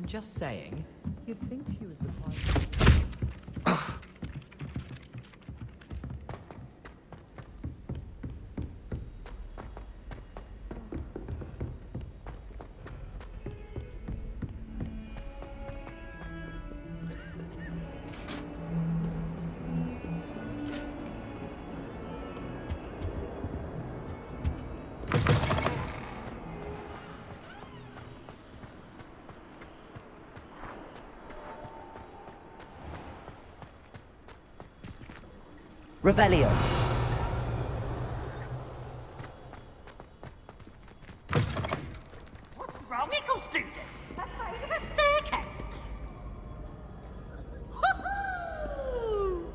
Just saying. You'd think she was the type. Revelio. What's wrong, Eagle student? Afraid of a staircase? Woohoo!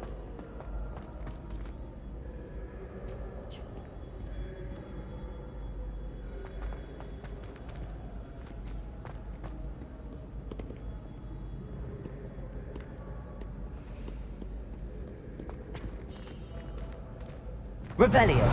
Revelio.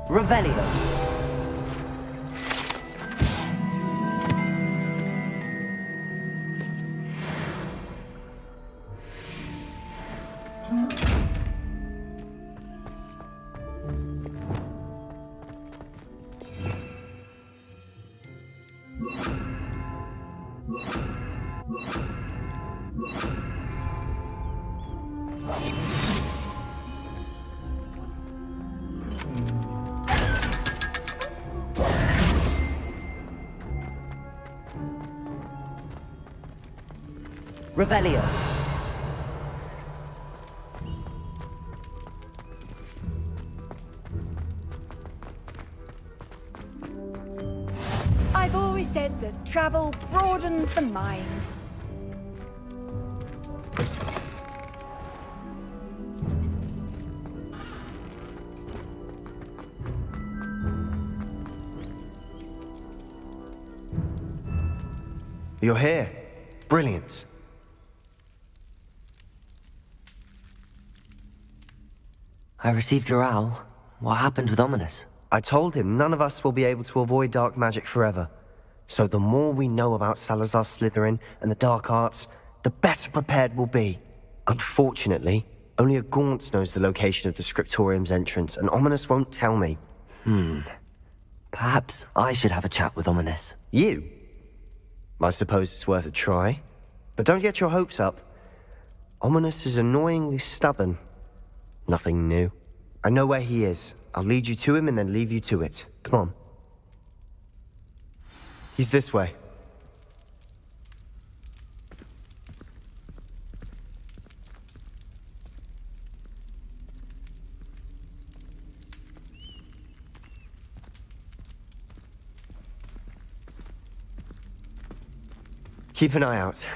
Revelio. Revelio. I've always said that travel broadens the mind. You're here. Brilliant. I received your owl. What happened with Ominous? I told him none of us will be able to avoid dark magic forever. So the more we know about Salazar Slytherin and the dark arts, the better prepared we'll be. Unfortunately, only a Gaunt knows the location of the Scriptorium's entrance, and Ominous won't tell me. Perhaps I should have a chat with Ominous. You? I suppose it's worth a try. But don't get your hopes up. Ominous is annoyingly stubborn. Nothing new. I know where he is. I'll lead you to him and then leave you to it. Come on. He's this way. Keep an eye out.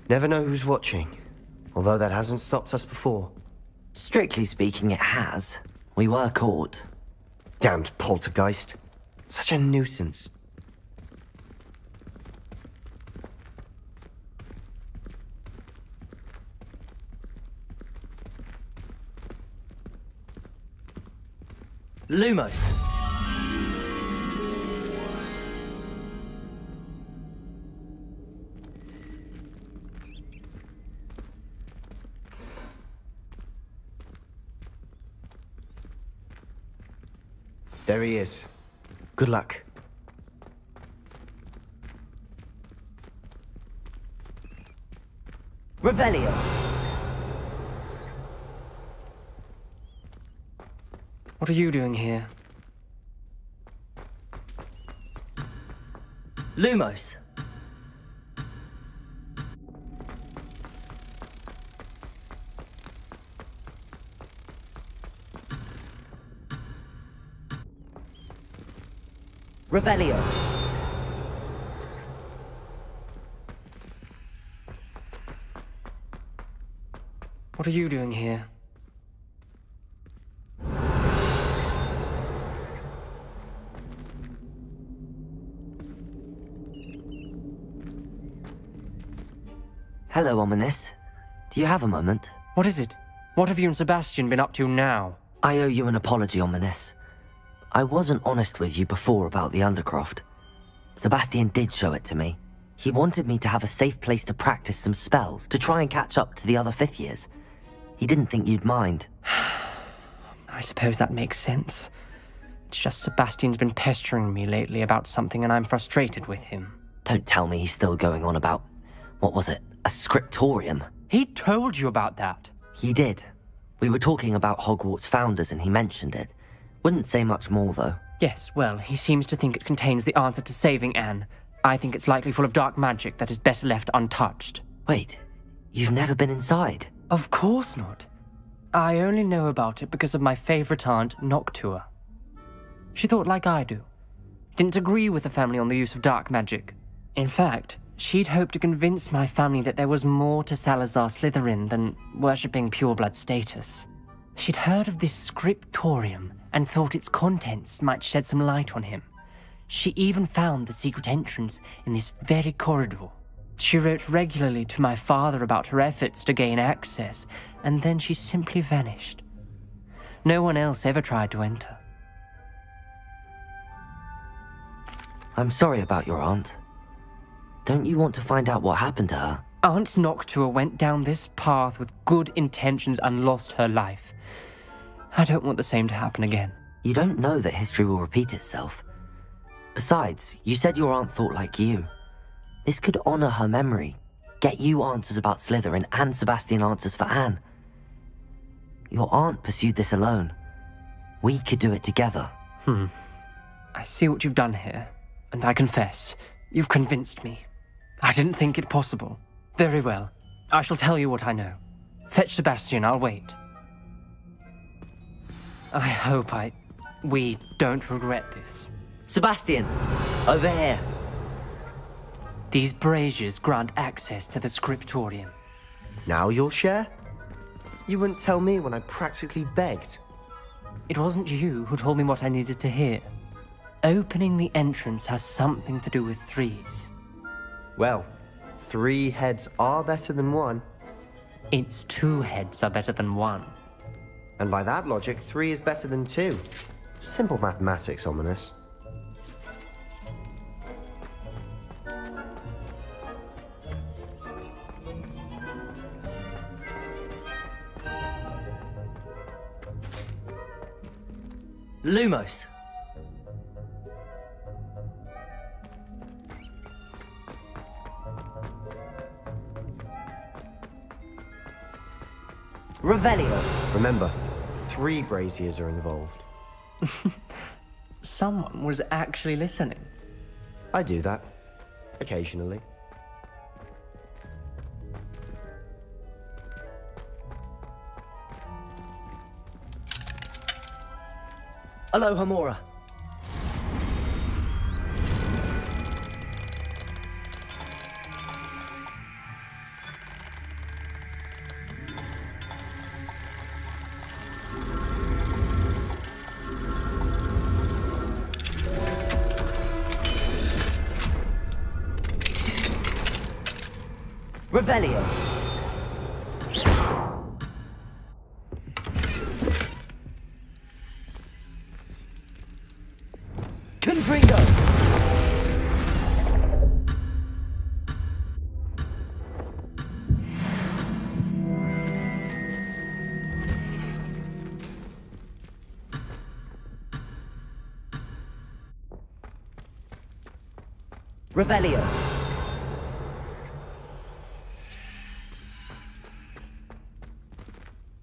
Never know who's watching. Although that hasn't stopped us before. Strictly speaking, it has. We were caught. Damned poltergeist. Such a nuisance. Lumos. There he is. Good luck. Revelio! What are you doing here? Lumos! Revelio! What are you doing here? Hello, Ominous. Do you have a moment? What is it? What have you and Sebastian been up to now? I owe you an apology, Ominous. I wasn't honest with you before about the Undercroft. Sebastian did show it to me. He wanted me to have a safe place to practice some spells, to try and catch up to the other 5th years. He didn't think you'd mind. I suppose that makes sense. It's just Sebastian's been pestering me lately about something and I'm frustrated with him. Don't tell me he's still going on about, what was it, a scriptorium? He told you about that. He did. We were talking about Hogwart's founders and he mentioned it. Wouldn't say much more, though. Yes, well, he seems to think it contains the answer to saving Anne. I think it's likely full of dark magic that is better left untouched. Wait, you've never been inside? Of course not. I only know about it because of my favorite aunt, Noctua. She thought like I do. Didn't agree with the family on the use of dark magic. In fact, she'd hoped to convince my family that there was more to Salazar Slytherin than worshipping pureblood status. She'd heard of this scriptorium and thought its contents might shed some light on him. She even found the secret entrance in this very corridor. She wrote regularly to my father about her efforts to gain access, and then she simply vanished. No one else ever tried to enter. I'm sorry about your aunt. Don't you want to find out what happened to her? Aunt Noctua went down this path with good intentions and lost her life. I don't want the same to happen again. You don't know that history will repeat itself. Besides, you said your aunt thought like you. This could honor her memory, get you answers about Slytherin and Sebastian answers for Anne. Your aunt pursued this alone. We could do it together. I see what you've done here, and I confess, you've convinced me. I didn't think it possible. Very well, I shall tell you what I know. Fetch Sebastian, I'll wait. I hope we don't regret this. Sebastian! Over here! These braziers grant access to the scriptorium. Now you'll share? You wouldn't tell me when I practically begged. It wasn't you who told me what I needed to hear. Opening the entrance has something to do with threes. Well, 3 heads are better than 1. Its 2 heads are better than 1. And by that logic, 3 is better than 2. Simple mathematics, Ominous. Lumos! Revelio! Remember, 3 braziers are involved. Someone was actually listening. I do that. Occasionally. Aloha Mora! Revelio! Confringo! Revelio.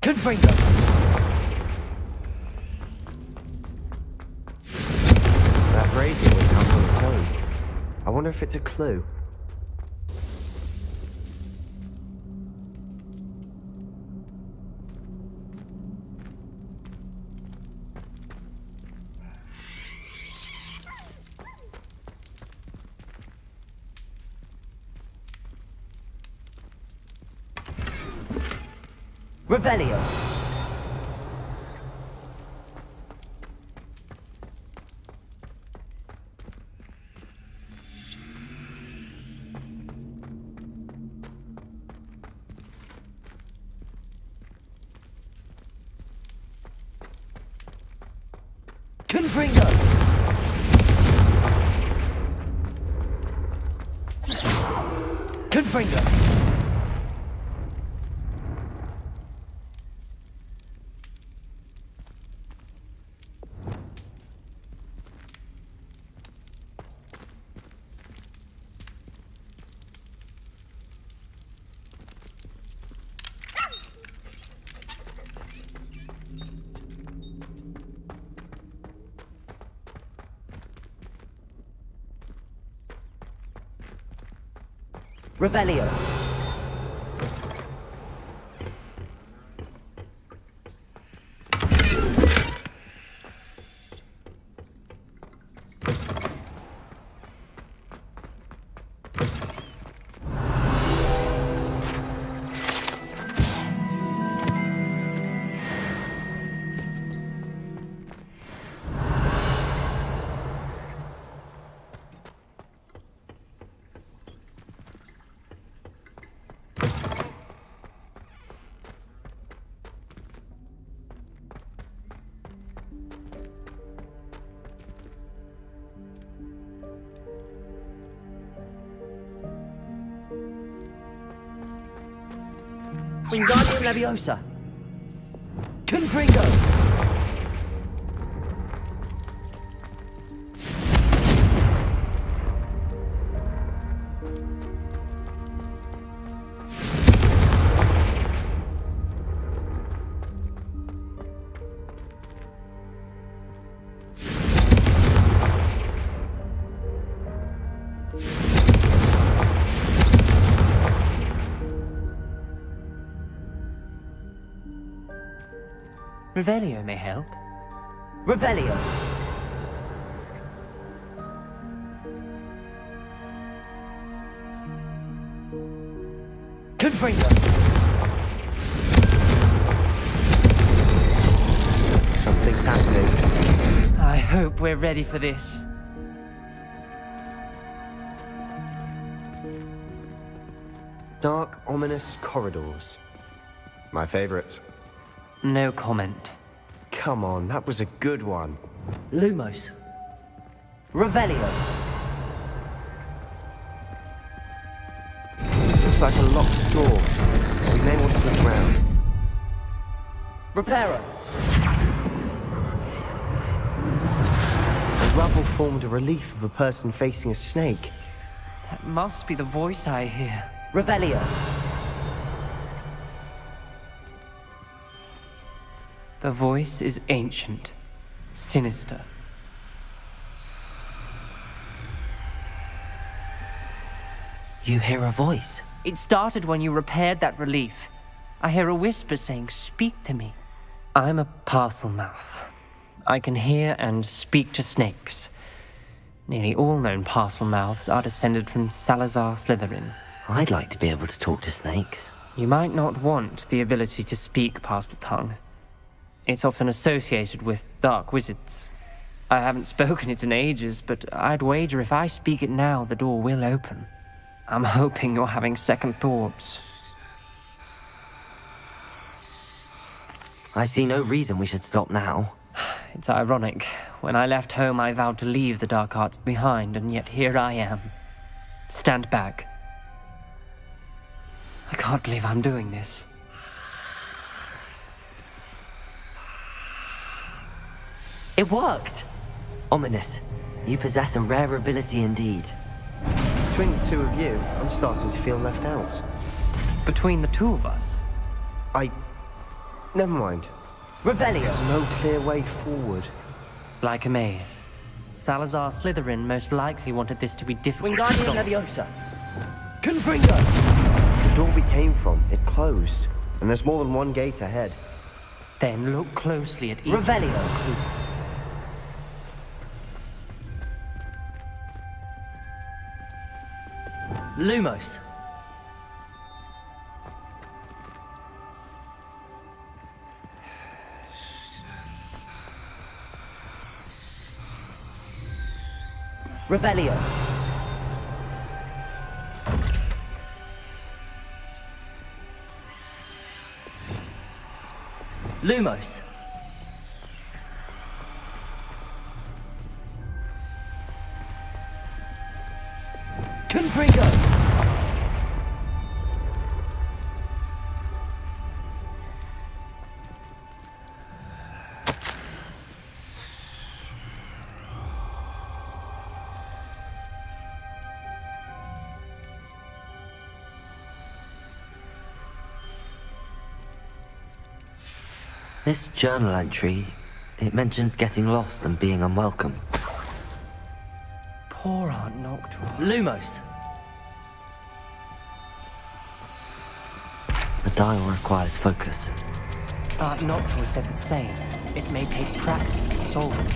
Confringo. That brazier went out on its own. I wonder if it's a clue. Revelio. Confringo. Confringo. Revelio. Wingardium Leviosa. Confringo. Revelio may help. Revelio. Confringo. Something's happening. I hope we're ready for this. Dark, ominous corridors. My favorite. No comment. Come on, that was a good one. Lumos. Revelio. Looks like a locked door. We may want to look around. Reparo. The rubble formed a relief of a person facing a snake. That must be the voice I hear. Revelio. The voice is ancient, sinister. You hear a voice. It started when you repaired that relief. I hear a whisper saying, "Speak to me." I'm a parcel mouth. I can hear and speak to snakes. Nearly all known parcel mouths are descended from Salazar Slytherin. I'd like to be able to talk to snakes. You might not want the ability to speak parcel tongue. It's often associated with dark wizards. I haven't spoken it in ages, but I'd wager if I speak it now, the door will open. I'm hoping you're having second thoughts. I see no reason we should stop now. It's ironic. When I left home, I vowed to leave the dark arts behind, and yet here I am. Stand back. I can't believe I'm doing this. It worked! Ominous. You possess a rare ability indeed. Between the two of you, I'm starting to feel left out. Between the two of us, Never mind. Revelio! There's no clear way forward. like a maze. Salazar Slytherin most likely wanted this to be different. Wingardium Leviosa! Confringo! The door we came from, it closed. And there's more than one gate ahead. Then look closely at each Revelio. of the clues. Lumos. Revelio. Lumos. Confringo! This journal entry, it mentions getting lost and being unwelcome. Poor Aunt Noctua. Lumos. The dial requires focus. Aunt Noctua said the same. It may take practice to solve it.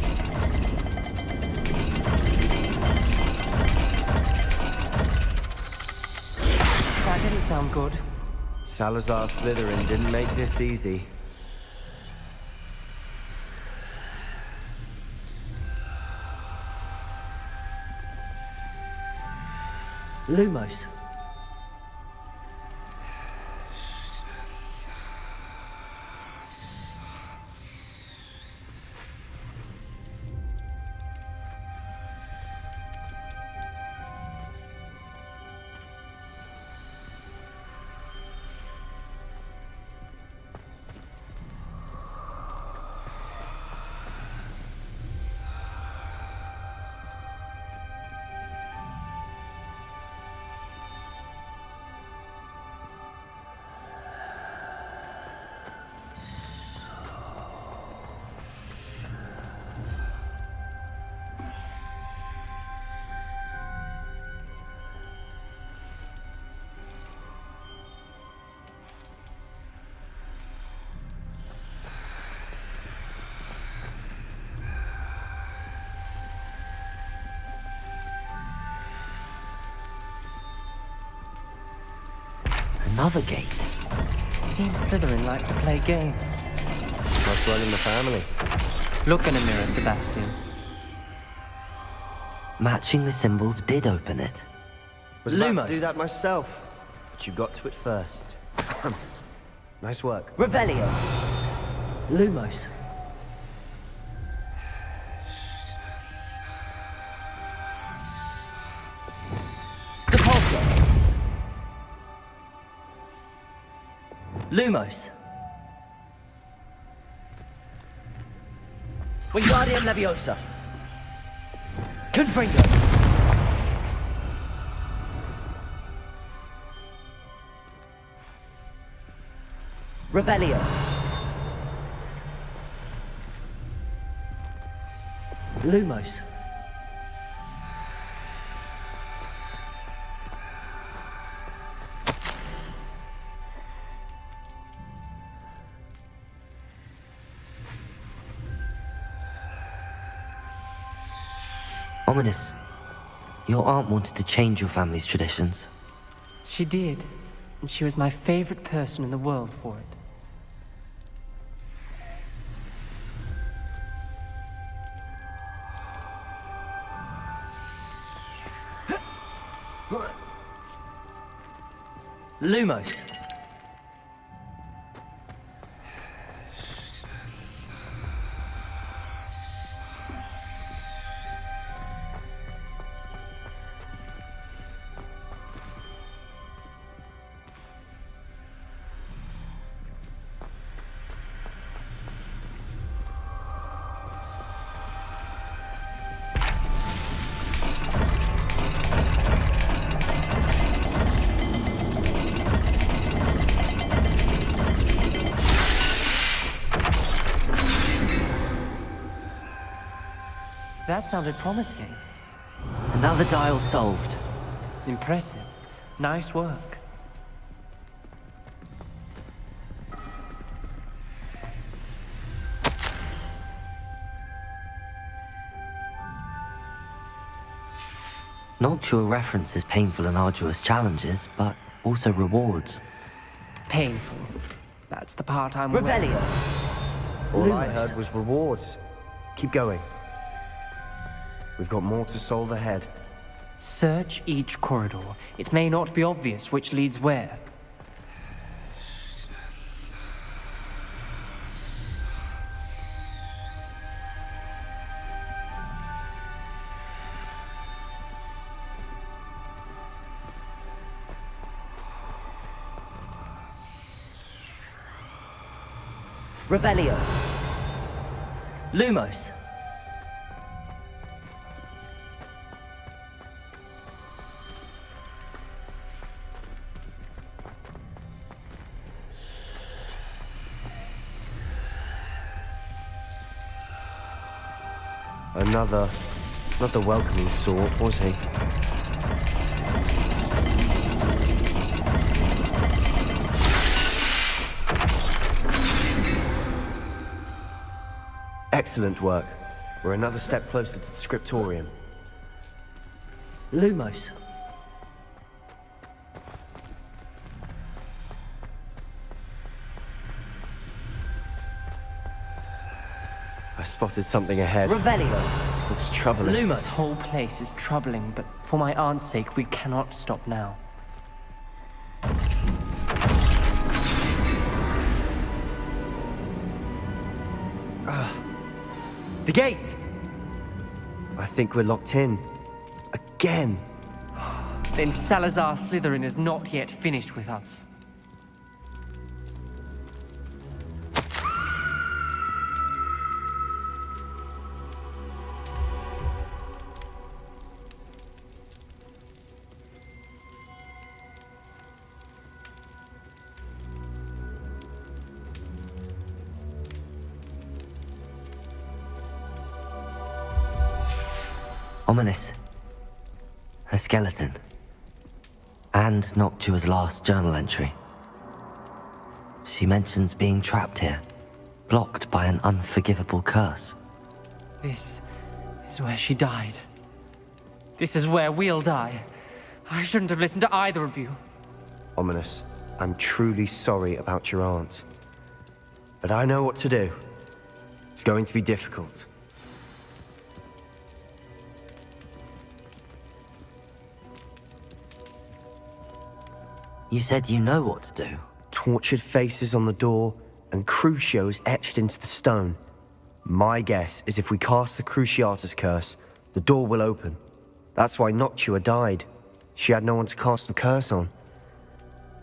That didn't sound good. Salazar Slytherin didn't make this easy. Lumos. Another gate. Seems Slytherin like to play games. What's running the family? Look in a mirror, Sebastian. Matching the symbols did open it. Was about Lumos. to do that myself, but you got to it first. Nice work. Revelio. Lumos. Depulso. Lumos. Wingardium Leviosa. Confringo. Revelio. Lumos. Ominous. Your aunt wanted to change your family's traditions. She did, and she was my favorite person in the world for it. Lumos. That sounded promising. Another dial solved. Impressive. Nice work. Noctua references painful and arduous challenges, but also rewards. Painful. That's the part I'm Revelio! All I heard was rewards. Keep going. We've got more to solve ahead. Search each corridor. It may not be obvious which leads where. Revelio! Lumos! Not the welcoming sort, was he? Excellent work. We're another step closer to the scriptorium. Lumos! I spotted something ahead. Revelio! Looks troubling. This Lumos! whole place is troubling, but for my aunt's sake, we cannot stop now. The gate! I think we're locked in. Again. Then Salazar Slytherin is not yet finished with us. Ominous. Her skeleton. And Noctua's last journal entry. She mentions being trapped here, blocked by an unforgivable curse. This is where she died. This is where we'll die. I shouldn't have listened to either of you. Ominous, I'm truly sorry about your aunt. But I know what to do. It's going to be difficult. You said you know what to do. Tortured faces on the door and Crucios etched into the stone. My guess is if we cast the Cruciatus curse, the door will open. That's why Noctua died. She had no one to cast the curse on.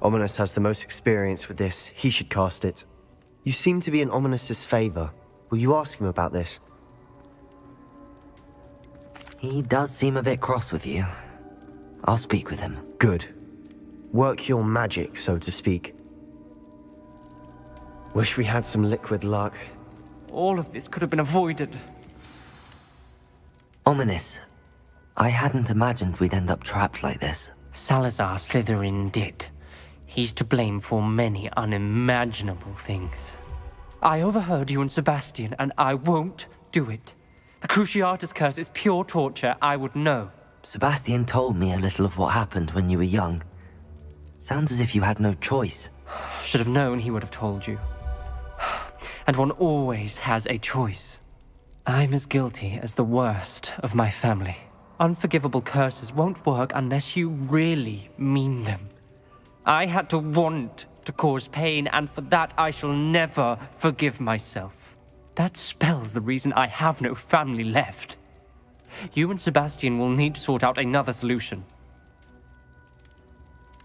Ominous has the most experience with this. He should cast it. You seem to be in Ominous's favor. Will you ask him about this? He does seem a bit cross with you. I'll speak with him. Good. Work your magic, so to speak. Wish we had some liquid luck. All of this could have been avoided. Ominous. I hadn't imagined we'd end up trapped like this. Salazar Slytherin did. He's to blame for many unimaginable things. I overheard you and Sebastian, and I won't do it. The Cruciatus curse is pure torture, I would know. Sebastian told me a little of what happened when you were young. Sounds as if you had no choice. Should have known he would have told you. And one always has a choice. I'm as guilty as the worst of my family. Unforgivable curses won't work unless you really mean them. I had to want to cause pain, and for that I shall never forgive myself. That spells the reason I have no family left. You and Sebastian will need to sort out another solution.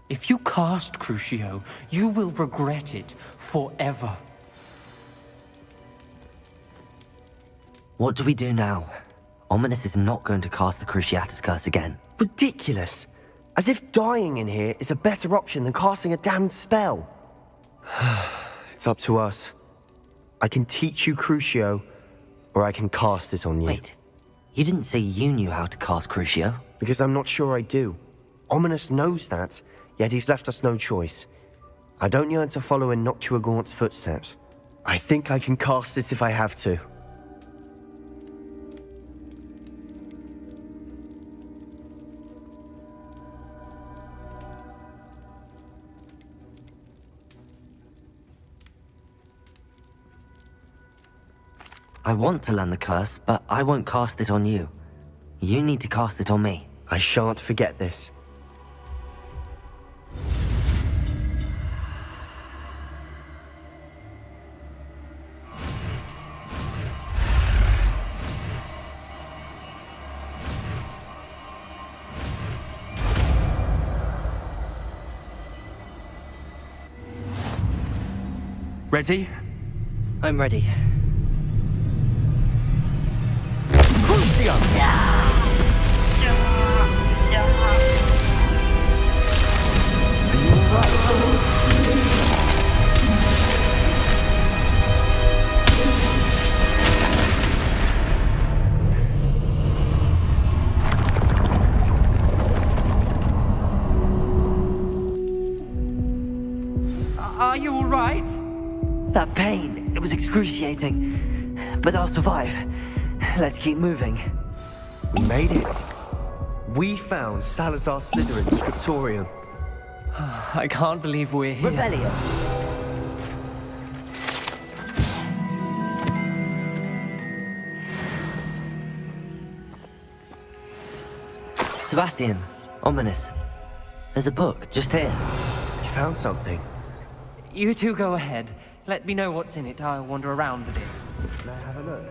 If you cast Crucio, you will regret it forever. What do we do now? Ominous is not going to cast the Cruciatus curse again. Ridiculous! As if dying in here is a better option than casting a damned spell. It's up to us. I can teach you Crucio, or I can cast it on you. Wait. You didn't say you knew how to cast Crucio. Because I'm not sure I do. Ominous knows that, yet he's left us no choice. I don't yearn to follow in Noctua Gaunt's footsteps. I think I can cast it if I have to. I want to learn the curse, but I won't cast it on you. You need to cast it on me. I shan't forget this. Ready? I'm ready. Are you all right? That pain, it was excruciating. But I'll survive. Let's keep moving. We made it. We found Salazar Slytherin's scriptorium. I can't believe we're here. Revelio. Sebastian, Ominous. There's a book just here. You found something. You two go ahead. Let me know what's in it. I'll wander around a bit. Can I have a look?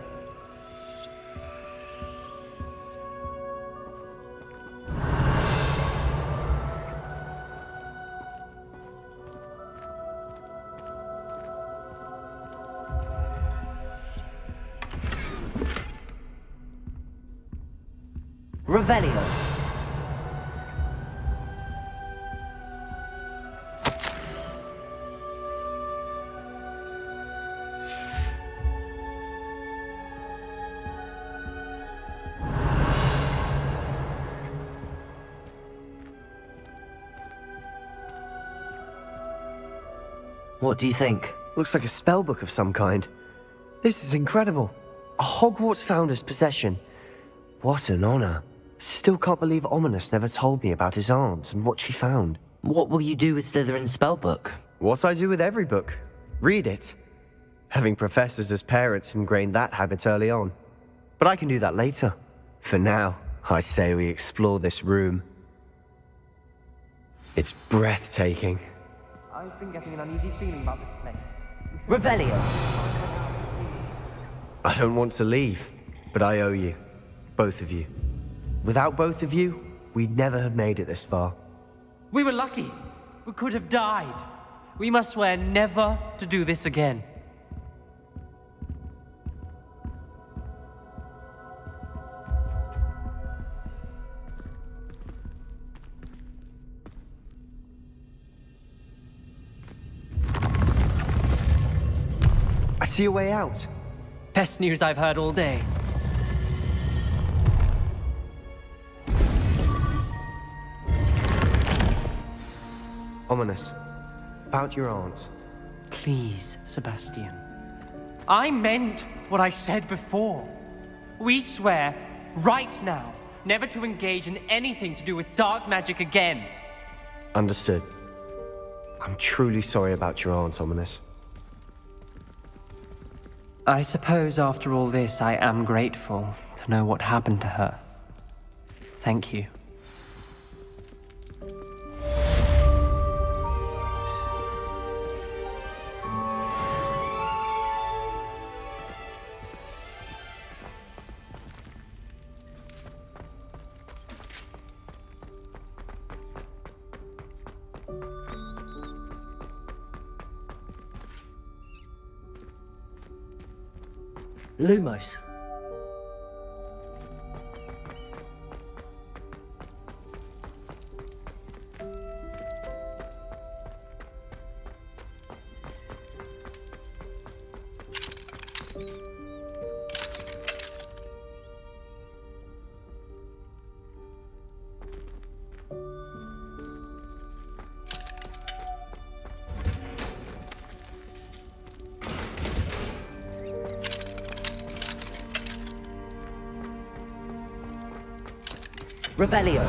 Revelio. What do you think? Looks like a spellbook of some kind. This is incredible. A Hogwarts founder's possession. What an honor. Still can't believe Ominous never told me about his aunt and what she found. What will you do with Slytherin's spellbook? What I do with every book. Read it. Having professors as parents ingrained that habit early on. But I can do that later. For now, I say we explore this room. It's breathtaking. I've been getting an uneasy feeling about this place. Revelio. I don't want to leave, but I owe you. Both of you. Without both of you, we'd never have made it this far. We were lucky. We could have died. We must swear never to do this again. I see a way out. Best news I've heard all day. Ominous. About your aunt. Please, Sebastian. I meant what I said before. We swear, right now, never to engage in anything to do with dark magic again. Understood. I'm truly sorry about your aunt, Ominous. I suppose after all this, I am grateful to know what happened to her. Thank you. Lumos. Revelio.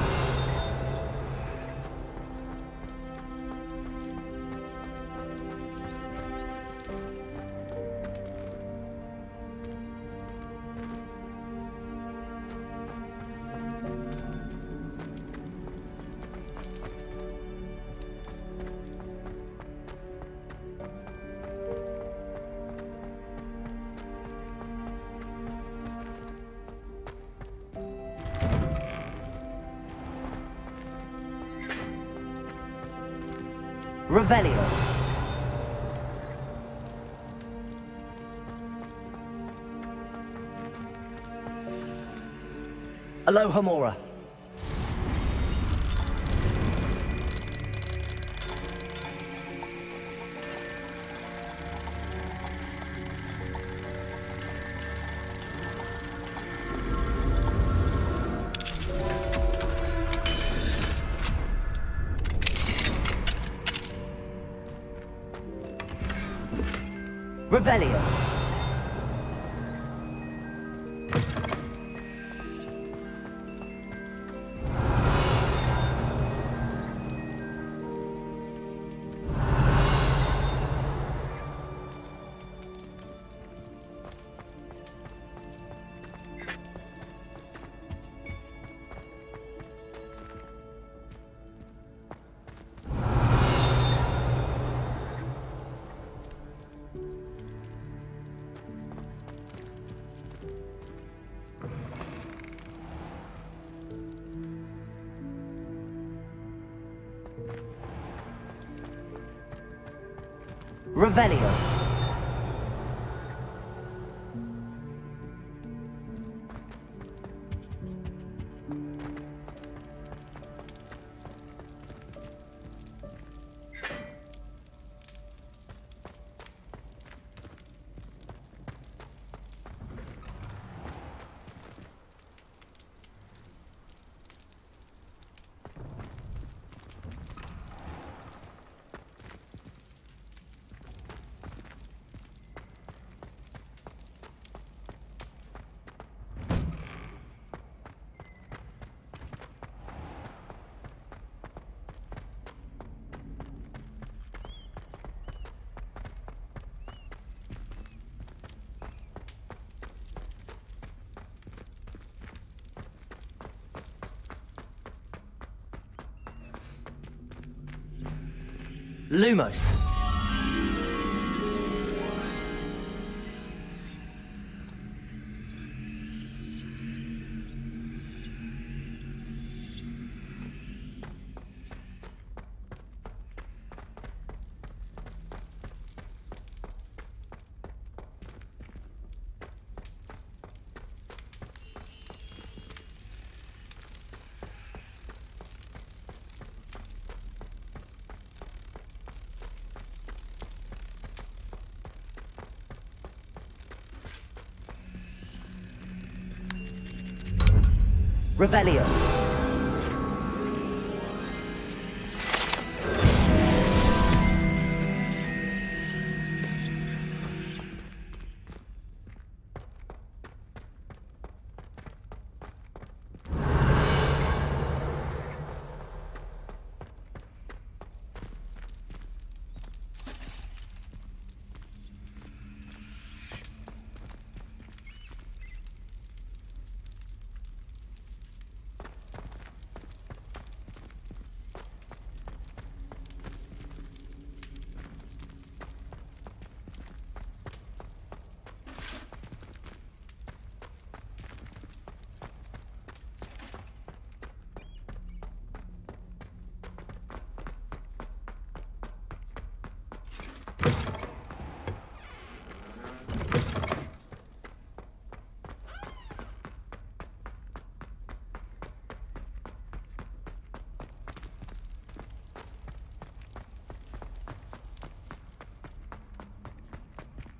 Revelio. Aloha Mora. Revelio. Revelio. Lumos. Revelio.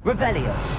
Revelio.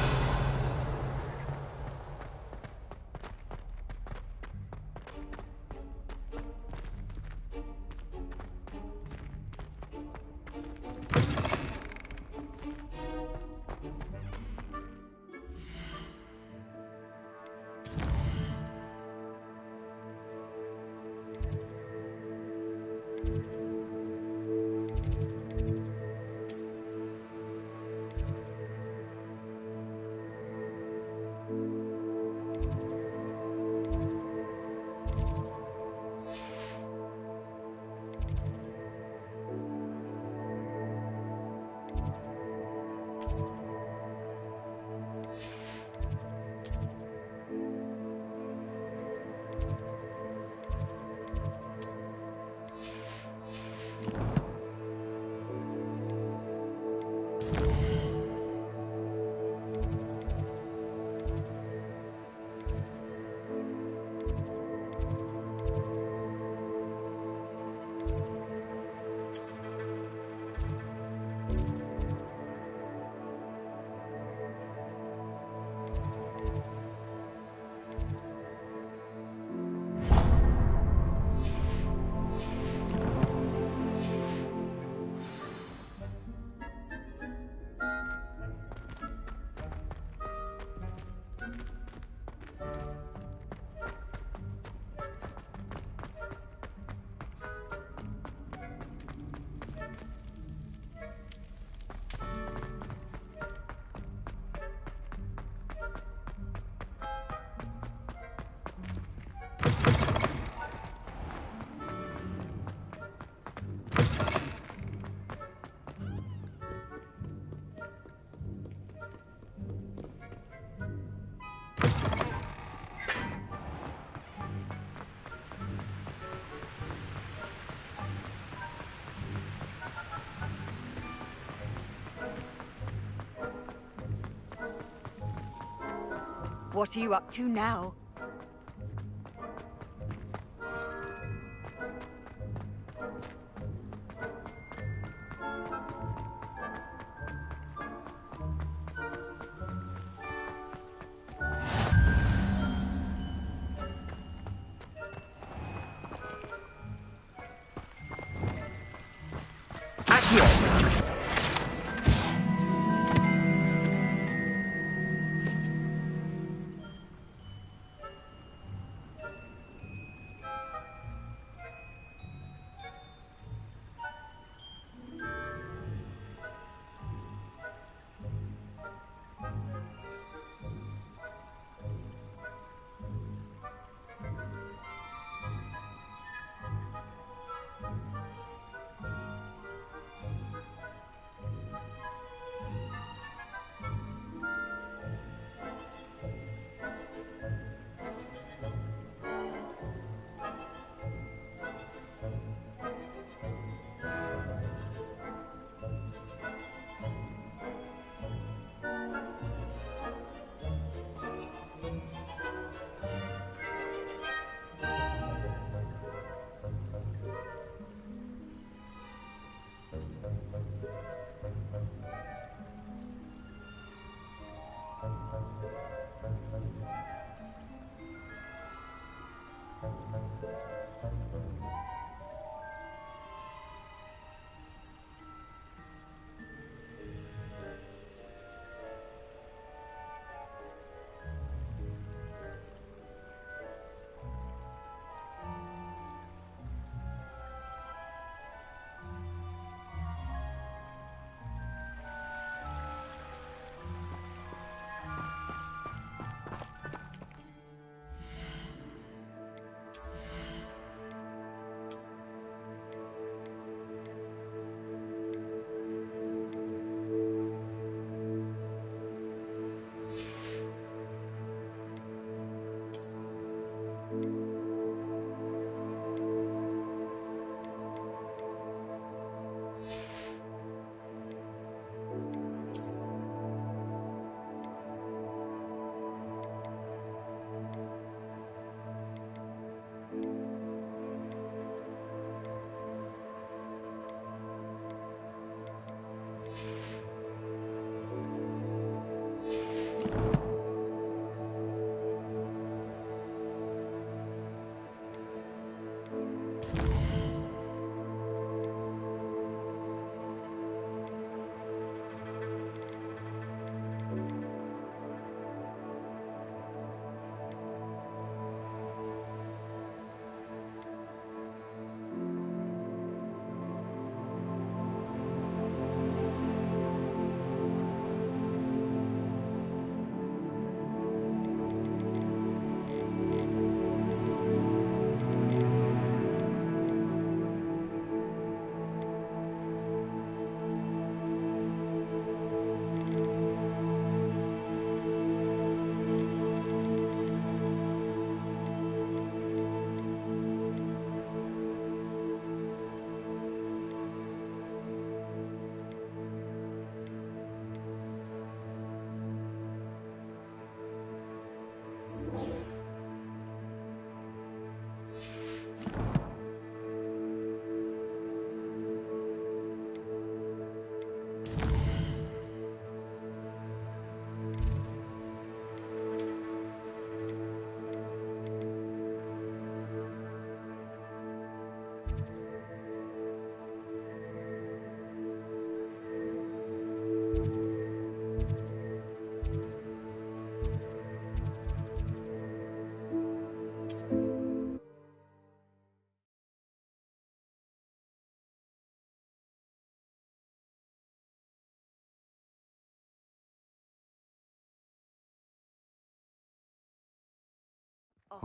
What are you up to now?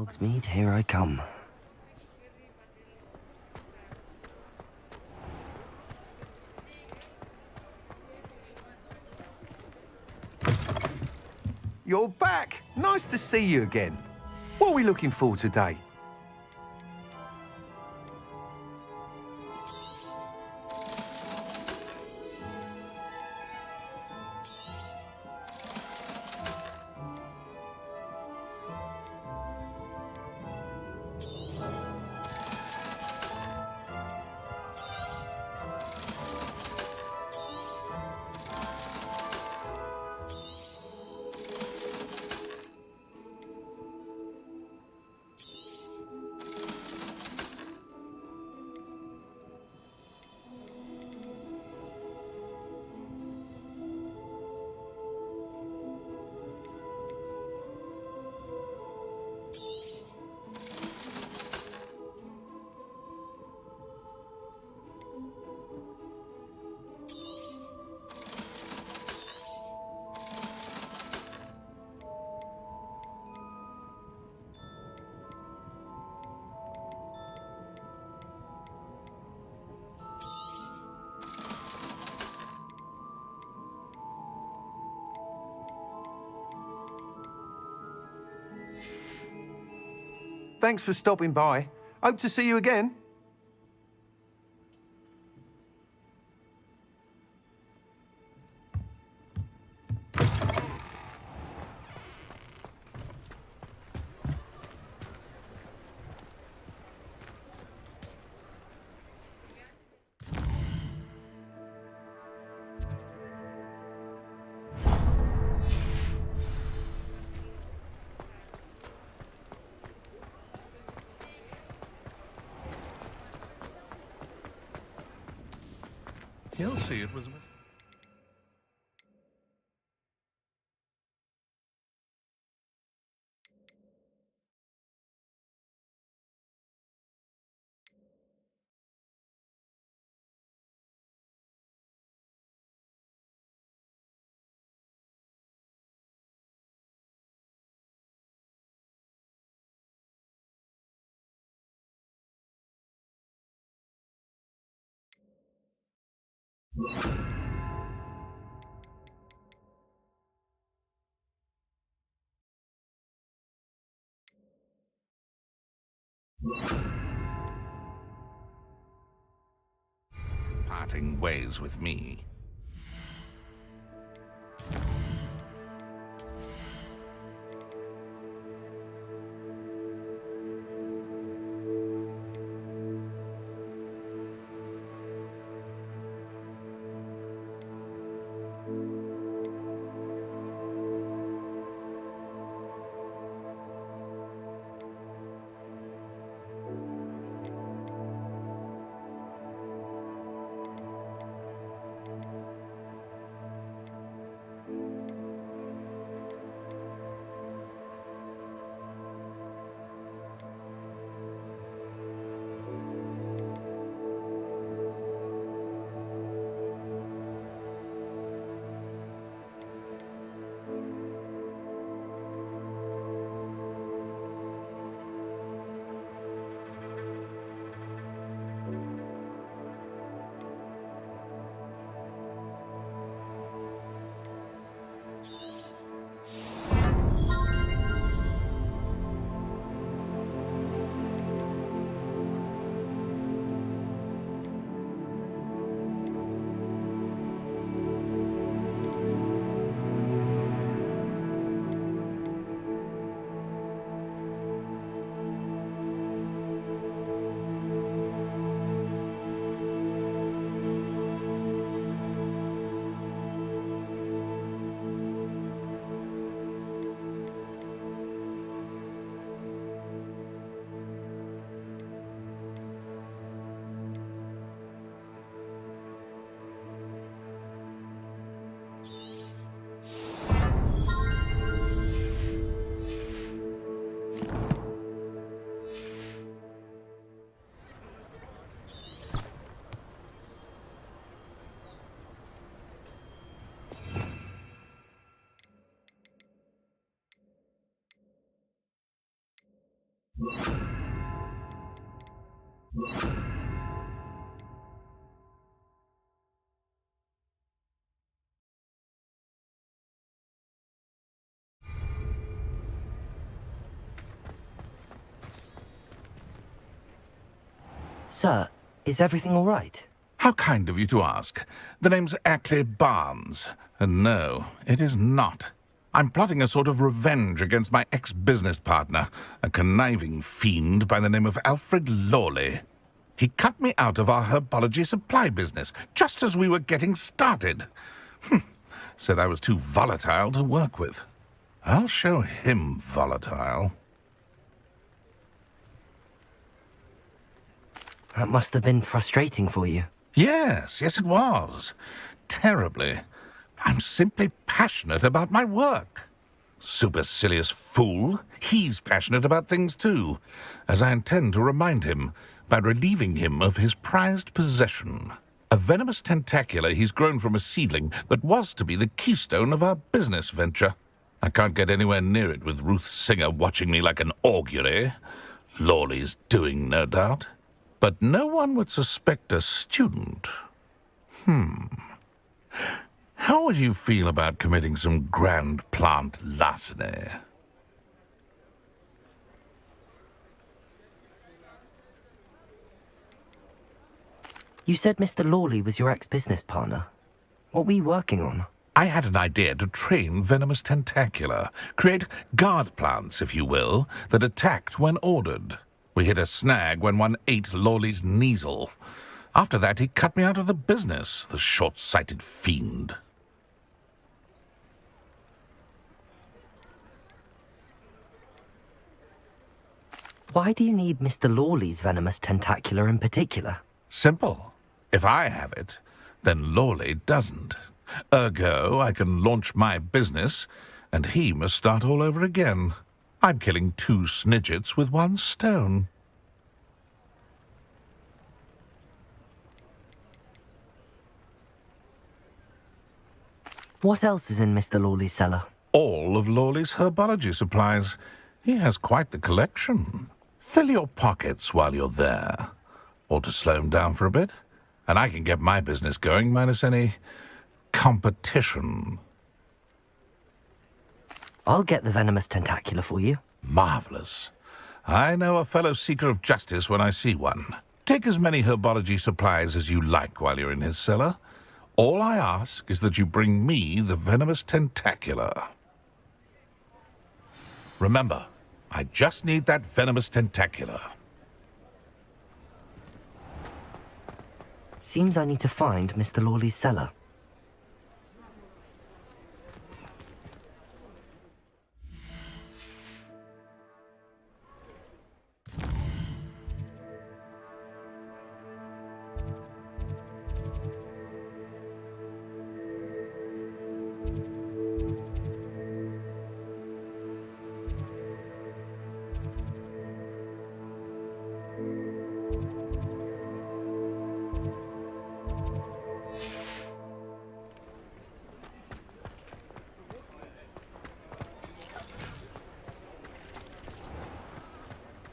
Hogsmeade, here I come. You're back! Nice to see you again. What are we looking for today? Thanks for stopping by. Hope to see you again. You'll see it was with... Parting ways with me. Sir, is everything all right? How kind of you to ask. The name's Ackley Barnes. And no, it is not. I'm plotting a sort of revenge against my ex-business partner, a conniving fiend by the name of Alfred Lawley. He cut me out of our herbology supply business, just as we were getting started. Said I was too volatile to work with. I'll show him volatile. That must have been frustrating for you. Yes, it was. Terribly. I'm simply passionate about my work. Supercilious fool. He's passionate about things too, as I intend to remind him by relieving him of his prized possession. A venomous tentacula he's grown from a seedling that was to be the keystone of our business venture. I can't get anywhere near it with Ruth Singer watching me like an augury. Lawley's doing, no doubt. But no one would suspect a student. How would you feel about committing some grand plant larceny? You said Mr. Lawley was your ex-business partner. What were you working on? I had an idea to train venomous tentacula, create guard plants, if you will, that attacked when ordered. We hit a snag when one ate Lawley's Kneasel. After that, he cut me out of the business, the short-sighted fiend. Why do you need Mr. Lawley's venomous tentacula in particular? Simple. If I have it, then Lawley doesn't. Ergo, I can launch my business, and he must start all over again. I'm killing 2 snidgets with 1 stone. What else is in Mr. Lawley's cellar? All of Lawley's herbology supplies. He has quite the collection. Fill your pockets while you're there. Or to slow him down for a bit, and I can get my business going minus any competition. I'll get the venomous tentacula for you. Marvelous. I know a fellow seeker of justice when I see one. Take as many herbology supplies as you like while you're in his cellar. All I ask is that you bring me the venomous tentacula. Remember, I just need that venomous tentacula. Seems I need to find Mr. Lawley's cellar.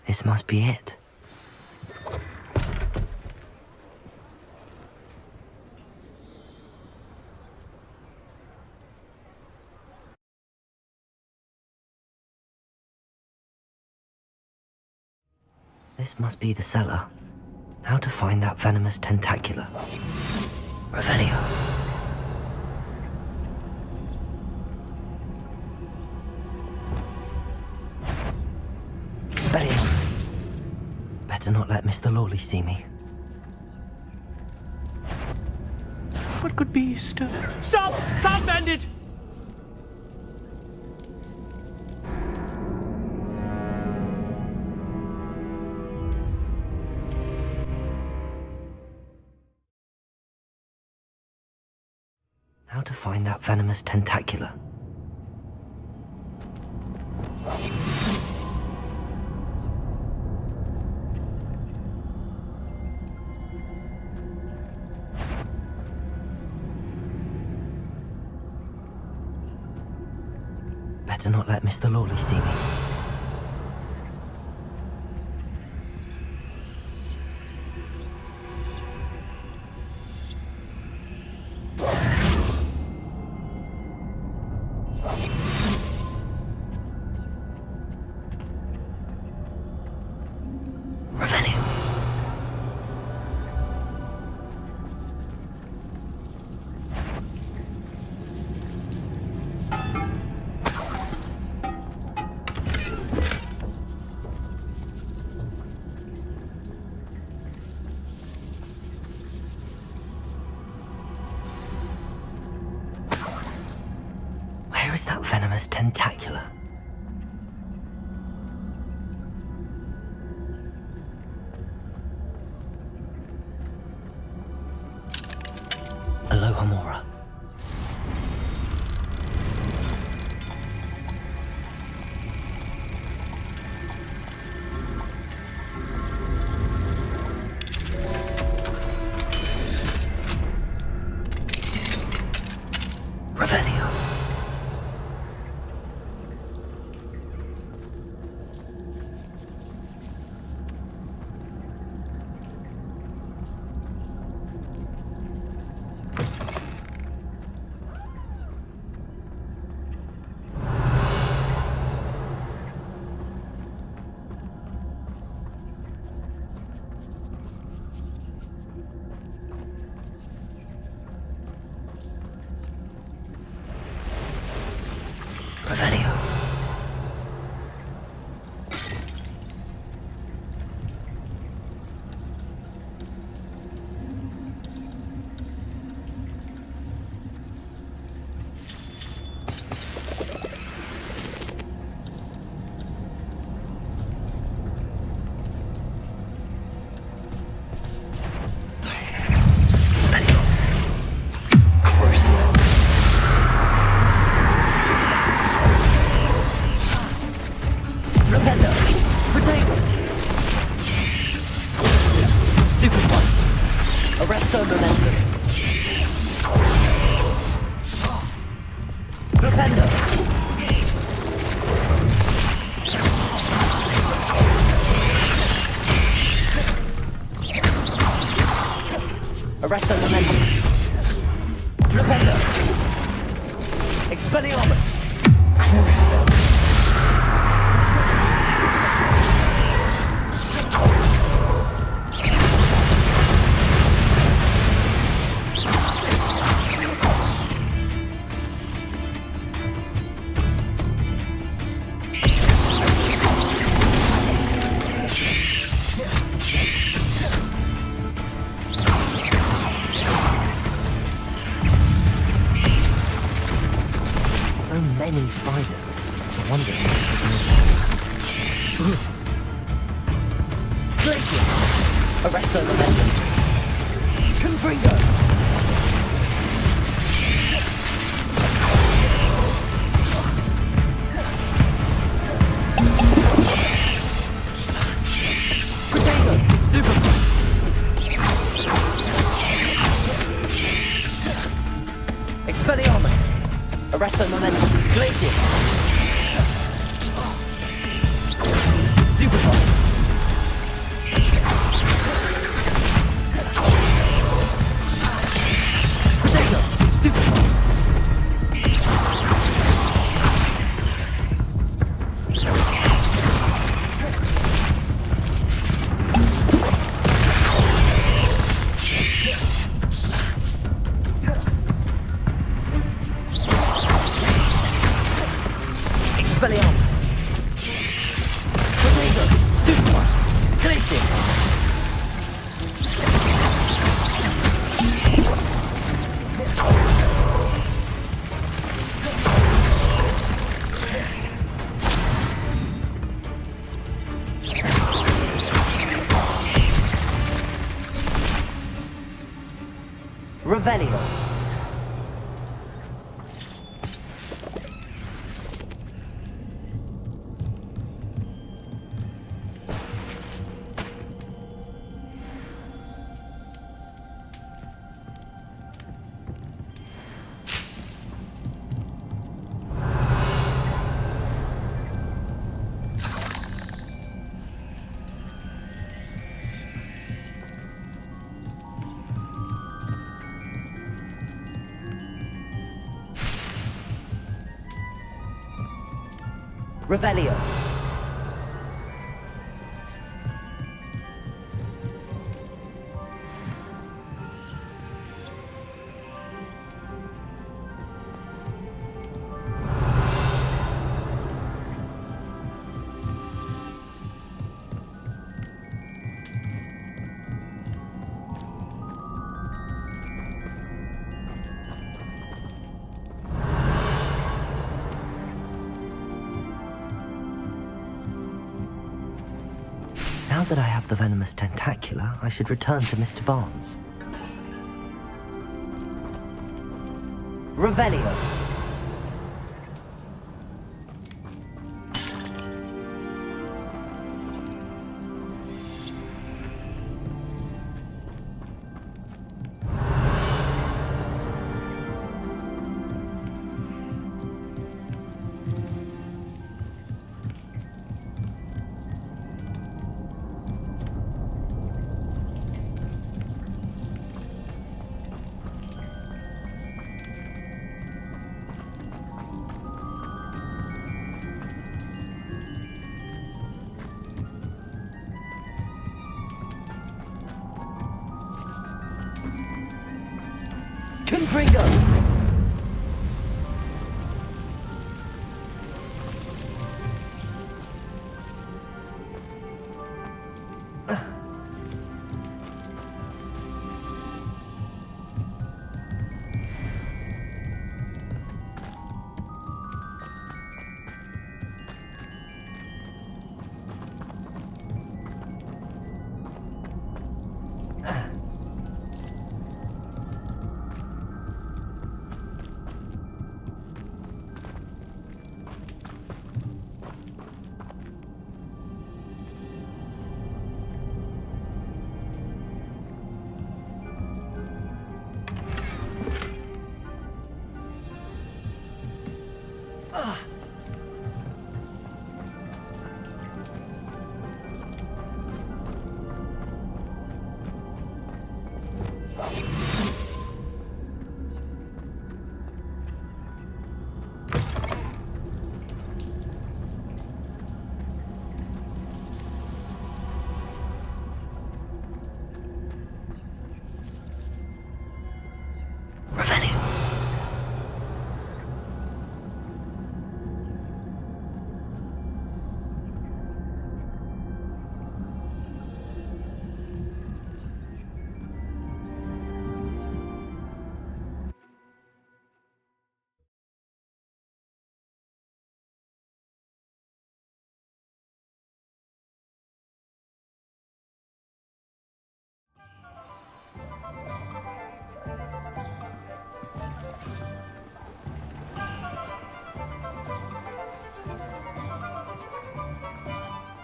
This must be it. This must be the cellar. How to find that venomous tentacula? Revelio. Expelliarmus. Better not let Mr. Lawley see me. What could be stir? Stop! Can't bend it! How to find that venomous tentacula? Better not let Mr. Lawley see me. Revelio. is that venomous tentacula? Aloha Mora. Revelio. Revelio. Arresto momentum. Flipendo. Expelliarmus. Crucio. Many spiders. I wonder. Glacier! Arresto momentum. Confringo! Potato! Stupefy! Expelliarmus! Arresto momentum. Glacius. Stupefy. Potato. Stupefy. Expelliarmus. Potato. Stupefy. Glacius. Revelio. Revelio. Now that I have the venomous tentacula, I should return to Mr. Barnes. Revelio. Confringo!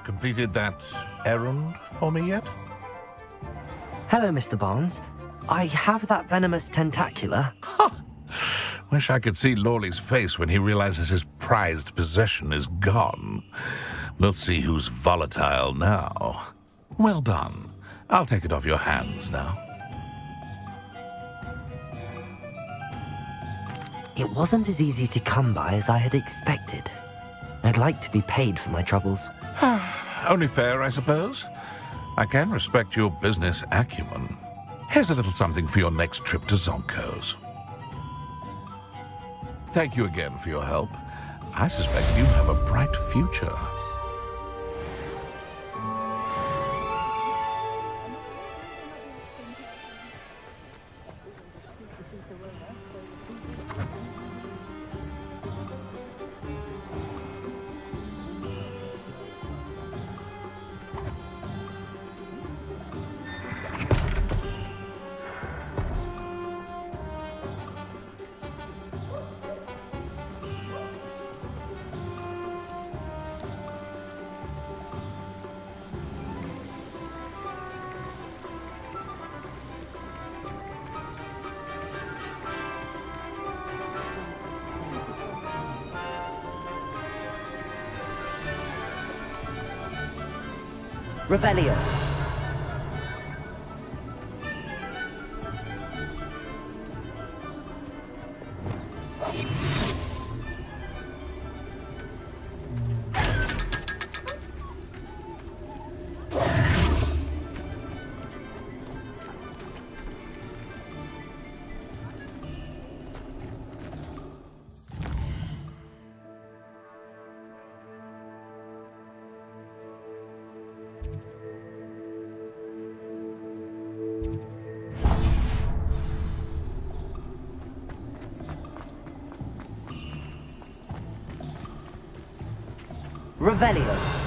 Completed that errand for me yet? Hello, Mr. Barnes. I have that venomous tentacula. Wish I could see Lawley's face when he realizes his prized possession is gone. We'll see who's volatile now. Well done. I'll take it off your hands now. It wasn't as easy to come by as I had expected. I'd like to be paid for my troubles. Only fair, I suppose. I can respect your business acumen. Here's a little something for your next trip to Zonko's. Thank you again for your help. I suspect you have a bright future. Revelio. Revelio.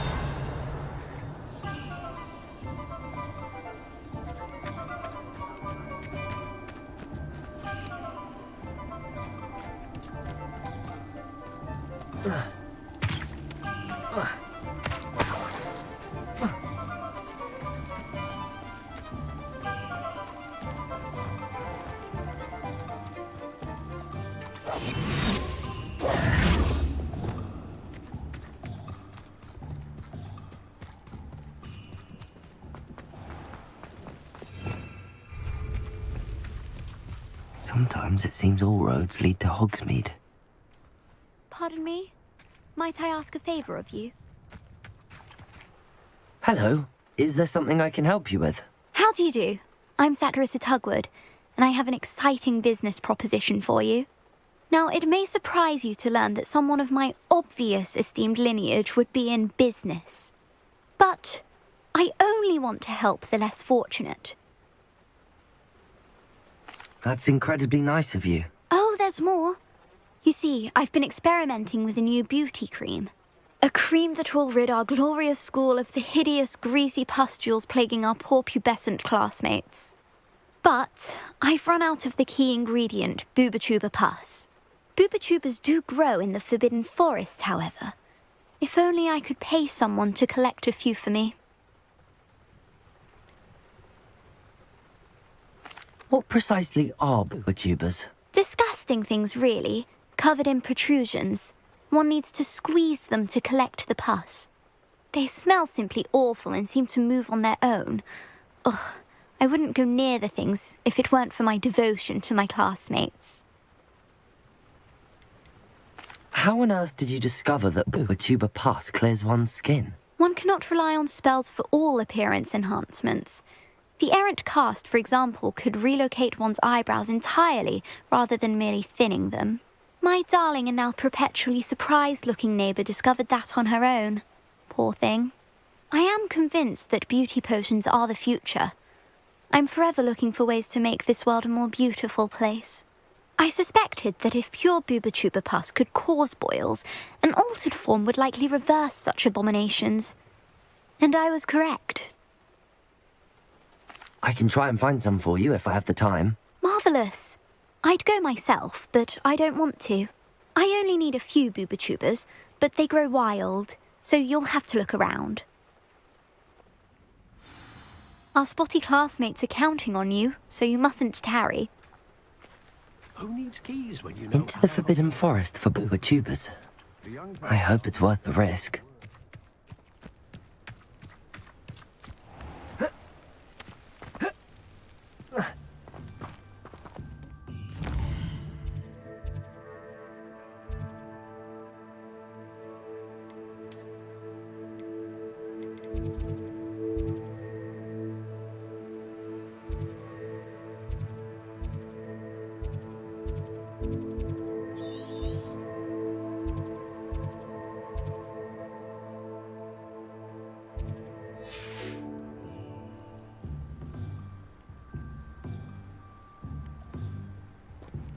Sometimes it seems all roads lead to Hogsmeade. Pardon me? Might I ask a favor of you? Hello. Is there something I can help you with? How do you do? I'm Saccharissa Tugwood, and I have an exciting business proposition for you. Now, it may surprise you to learn that someone of my obvious esteemed lineage would be in business. But I only want to help the less fortunate. That's incredibly nice of you. Oh, there's more. You see, I've been experimenting with a new beauty cream. A cream that will rid our glorious school of the hideous, greasy pustules plaguing our poor pubescent classmates. But I've run out of the key ingredient, Booba-Tuba pus. Booba-Tubas do grow in the Forbidden Forest, however. If only I could pay someone to collect a few for me. What precisely are Booba-Tubas? Disgusting things, really, covered in protrusions. One needs to squeeze them to collect the pus. They smell simply awful and seem to move on their own. Ugh, I wouldn't go near the things if it weren't for my devotion to my classmates. How on earth did you discover that Booba-Tuba pus clears one's skin? One cannot rely on spells for all appearance enhancements. The errant cast, for example, could relocate one's eyebrows entirely rather than merely thinning them. My darling and now perpetually surprised-looking neighbour discovered that on her own. Poor thing. I am convinced that beauty potions are the future. I'm forever looking for ways to make this world a more beautiful place. I suspected that if pure Booba-Tuba pus could cause boils, an altered form would likely reverse such abominations. And I was correct. I can try and find some for you if I have the time. Marvellous. I'd go myself, but I don't want to. I only need a few Booba-Tubas, but they grow wild, so you'll have to look around. Our spotty classmates are counting on you, so you mustn't tarry. Who needs keys when you know Into the Forbidden Forest for Booba-Tubas. I hope it's worth the risk.